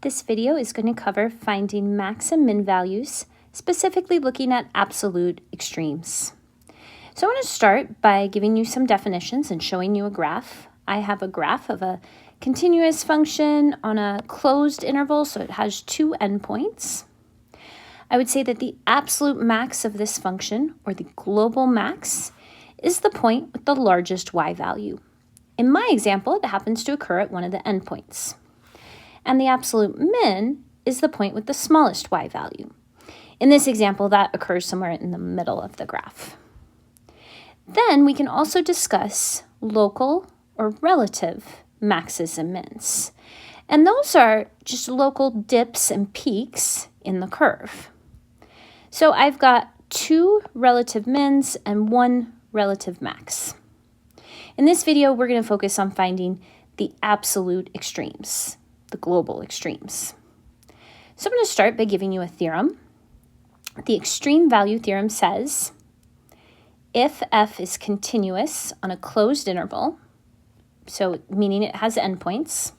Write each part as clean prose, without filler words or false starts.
This video is going to cover finding max and min values, specifically looking at absolute extremes. So I want to start by giving you some definitions and showing you a graph. I have a graph of a continuous function on a closed interval, so it has two endpoints. I would say that the absolute max of this function, or the global max, is the point with the largest y value. In my example, it happens to occur at one of the endpoints. And the absolute min is the point with the smallest y value. In this example, that occurs somewhere in the middle of the graph. Then we can also discuss local or relative maxes and mins. And those are just local dips and peaks in the curve. So I've got two relative mins and one relative max. In this video, we're going to focus on finding the absolute extremes, the global extremes. So I'm going to start by giving you a theorem. The extreme value theorem says, if f is continuous on a closed interval, so meaning it has endpoints,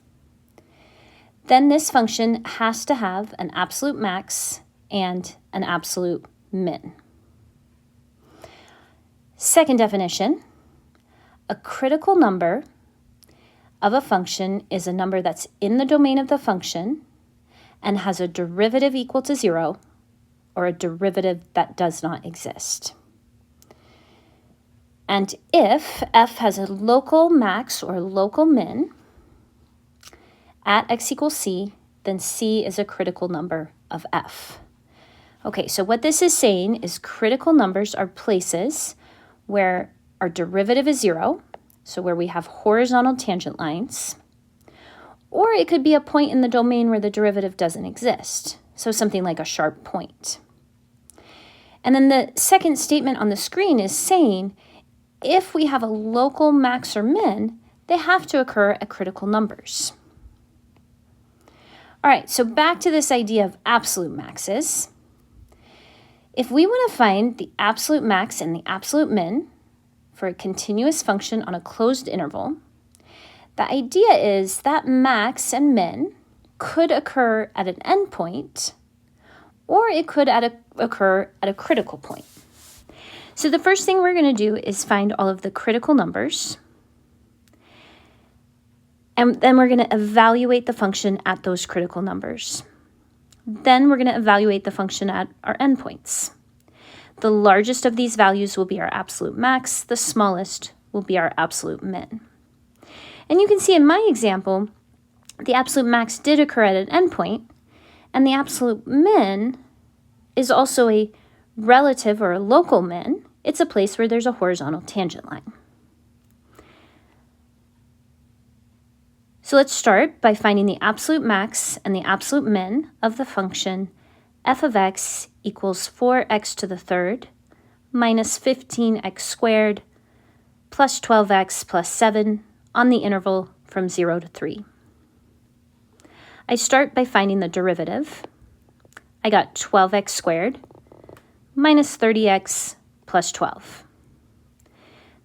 then this function has to have an absolute max and an absolute min. Second definition, a critical number of a function is a number that's in the domain of the function and has a derivative equal to 0 or a derivative that does not exist. And if f has a local max or local min at x equals c, then c is a critical number of f. Okay, so what this is saying is critical numbers are places where our derivative is 0, so where we have horizontal tangent lines, or it could be a point in the domain where the derivative doesn't exist, so something like a sharp point. And then the second statement on the screen is saying if we have a local max or min, they have to occur at critical numbers. All right, so back to this idea of absolute maxes. If we want to find the absolute max and the absolute min for a continuous function on a closed interval, the idea is that max and min could occur at an endpoint, or it could occur at a critical point. So the first thing we're going to do is find all of the critical numbers, and then we're going to evaluate the function at those critical numbers. Then we're going to evaluate the function at our endpoints. The largest of these values will be our absolute max, the smallest will be our absolute min. And you can see in my example, the absolute max did occur at an endpoint, and the absolute min is also a relative or a local min. It's a place where there's a horizontal tangent line. So let's start by finding the absolute max and the absolute min of the function f of x equals 4x to the third minus 15x squared plus 12x plus 7 on the interval from 0 to 3. I start by finding the derivative. I got 12x squared minus 30x plus 12.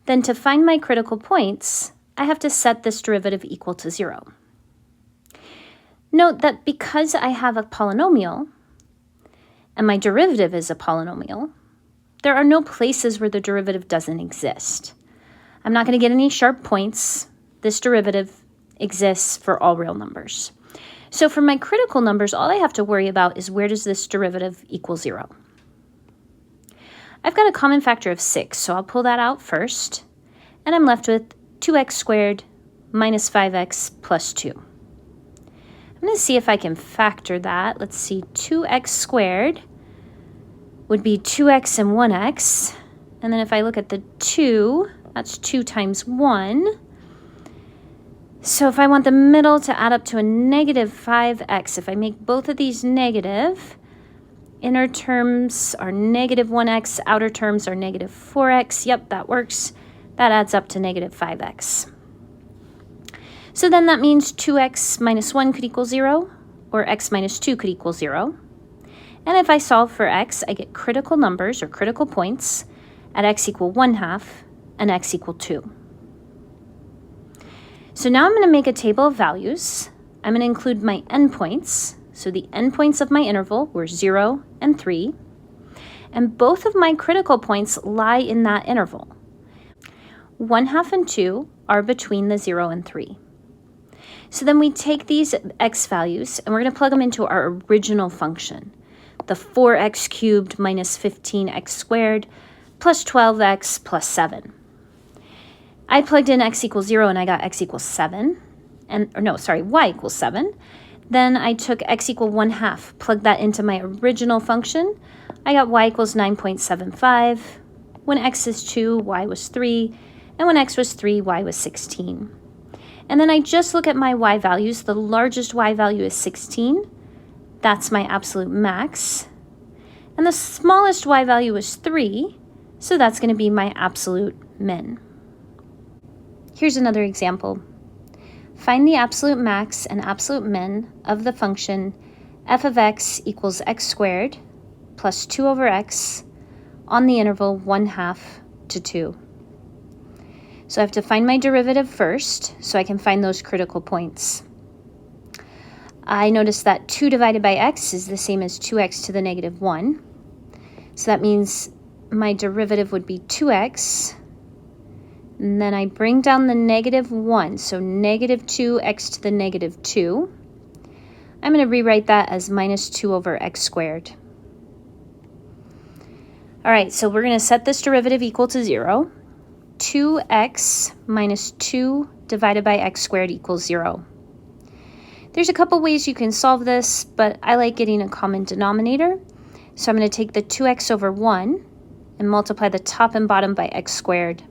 Then to find my critical points, I have to set this derivative equal to 0. Note that because I have a polynomial, and my derivative is a polynomial, there are no places where the derivative doesn't exist. I'm not going to get any sharp points. This derivative exists for all real numbers. So for my critical numbers, all I have to worry about is where does this derivative equal 0. I've got a common factor of 6, so I'll pull that out first, and I'm left with 2x squared minus 5x plus 2. I'm going to see if I can factor that. Let's see, 2x squared would be 2x and 1x. And then if I look at the 2, that's 2 times 1. So if I want the middle to add up to a negative 5x, if I make both of these negative, inner terms are negative 1x, outer terms are negative 4x. Yep, that works. That adds up to negative 5x. So then that means 2x minus 1 could equal 0, or x minus 2 could equal 0. And if I solve for x, I get critical numbers, or critical points, at x equal 1/2 and x equal 2. So now I'm going to make a table of values I'm going to include my endpoints. So the endpoints of my interval were 0 and 3. And both of my critical points lie in that interval. 1/2 and 2 are between the 0 and 3. So then we take these x values and we're going to plug them into our original function, the 4x cubed minus 15x squared plus 12x plus 7. I plugged in x equals 0 and I got x equals 7. Y equals 7. Then I took x equal 1/2, plugged that into my original function. I got y equals 9.75. When x is 2, y was 3. And when x was 3, y was 16. And then I just look at my y values. The largest y value is 16. That's my absolute max. And the smallest y value is 3. So that's going to be my absolute min. Here's another example. Find the absolute max and absolute min of the function f of x equals x squared plus 2 over x on the interval 1/2 to 2. So I have to find my derivative first so I can find those critical points. I notice that 2 divided by x is the same as 2x to the negative 1. So that means my derivative would be 2x. And then I bring down the negative 1, so negative 2x to the negative 2. I'm going to rewrite that as minus 2 over x squared. All right, so we're going to set this derivative equal to 0. 2x minus 2 divided by x squared equals 0. There's a couple ways you can solve this, but I like getting a common denominator. So I'm going to take the 2x over 1 and multiply the top and bottom by x squared.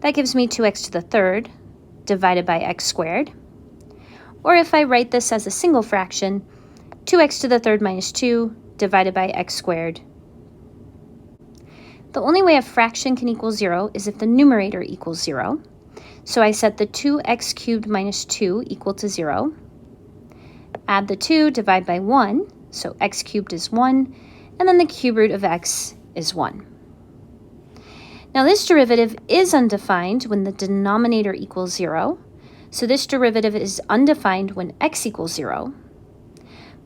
That gives me 2x to the third divided by x squared. Or if I write this as a single fraction, 2x to the third minus 2 divided by x squared. The only way a fraction can equal 0 is if the numerator equals 0. So I set the 2x cubed minus 2 equal to 0. Add the 2, divide by 1, so x cubed is 1, and then the cube root of x is 1. Now this derivative is undefined when the denominator equals 0. So this derivative is undefined when x equals 0.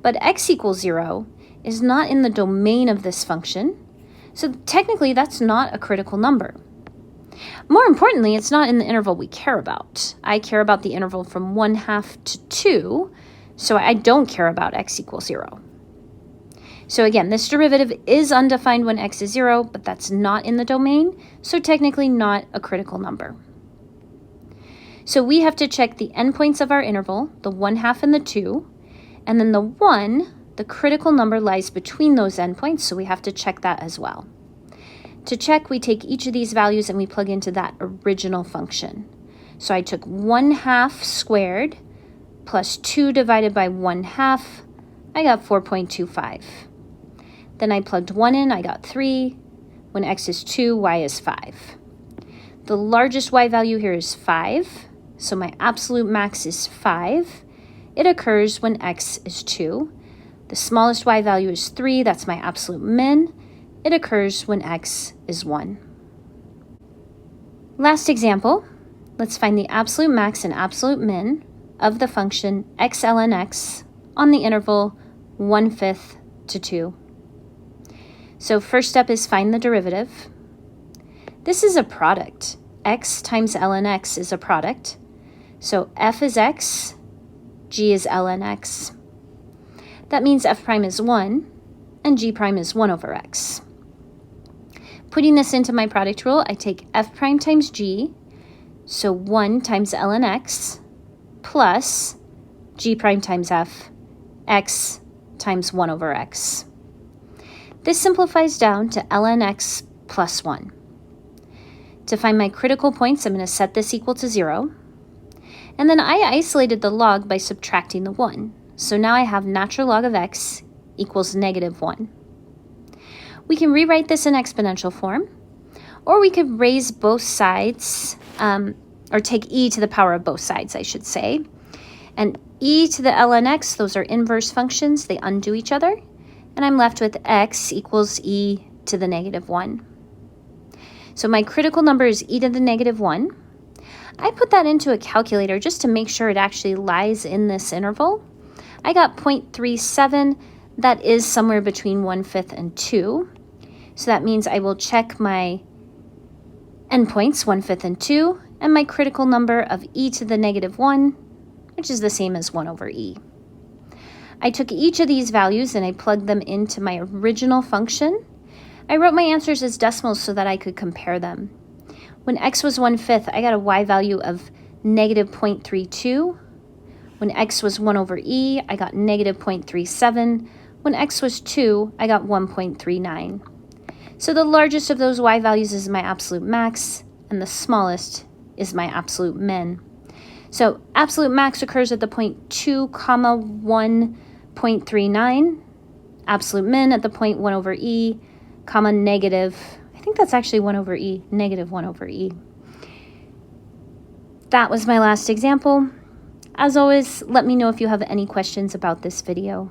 But x equals 0 is not in the domain of this function. So technically that's not a critical number. More importantly, it's not in the interval we care about. I care about the interval from 1/2 to 2, so I don't care about x equals 0. So again, this derivative is undefined when x is 0, but that's not in the domain, so technically not a critical number. So we have to check the endpoints of our interval, the 1/2 and the 2, and then the 1, the critical number lies between those endpoints, so we have to check that as well. To check, we take each of these values and we plug into that original function. So I took 1/2 squared plus 2 divided by 1/2, I got 4.25. Then I plugged 1 in, I got 3. When x is 2, y is 5. The largest y value here is 5, so my absolute max is 5. It occurs when x is 2. The smallest y value is 3, that's my absolute min. It occurs when x is 1. Last example, let's find the absolute max and absolute min of the function x ln x on the interval 1/5 to 2. So first step is find the derivative. This is a product. X times ln x is a product. So f is x, g is ln x. That means f prime is 1, and g prime is 1 over x. Putting this into my product rule, I take f prime times g, so 1 times ln x, plus g prime times f, x times 1 over x. This simplifies down to ln x plus 1. To find my critical points, I'm going to set this equal to 0. And then I isolated the log by subtracting the 1. So now I have natural log of x equals negative 1. We can rewrite this in exponential form, or we could raise both sides, or take e to the power of both sides, I should say. And e to the ln x, those are inverse functions, they undo each other. And I'm left with x equals e to the negative 1. So my critical number is e to the negative 1. I put that into a calculator just to make sure it actually lies in this interval. I got 0.37. That is somewhere between 1/5 and 2. So that means I will check my endpoints, 1/5 and 2, and my critical number of e to the -1, which is the same as 1 over e. I took each of these values and I plugged them into my original function. I wrote my answers as decimals so that I could compare them. When x was 1/5, I got a y value of -0.32. When x was 1 over e, I got -0.37. When x was 2, I got 1.39. So the largest of those y values is my absolute max, and the smallest is my absolute min. So absolute max occurs at the point 2, 1.39. Absolute min at the point 1 over e, negative, I think that's actually 1 over e, -1 over e. That was my last example. As always, let me know if you have any questions about this video.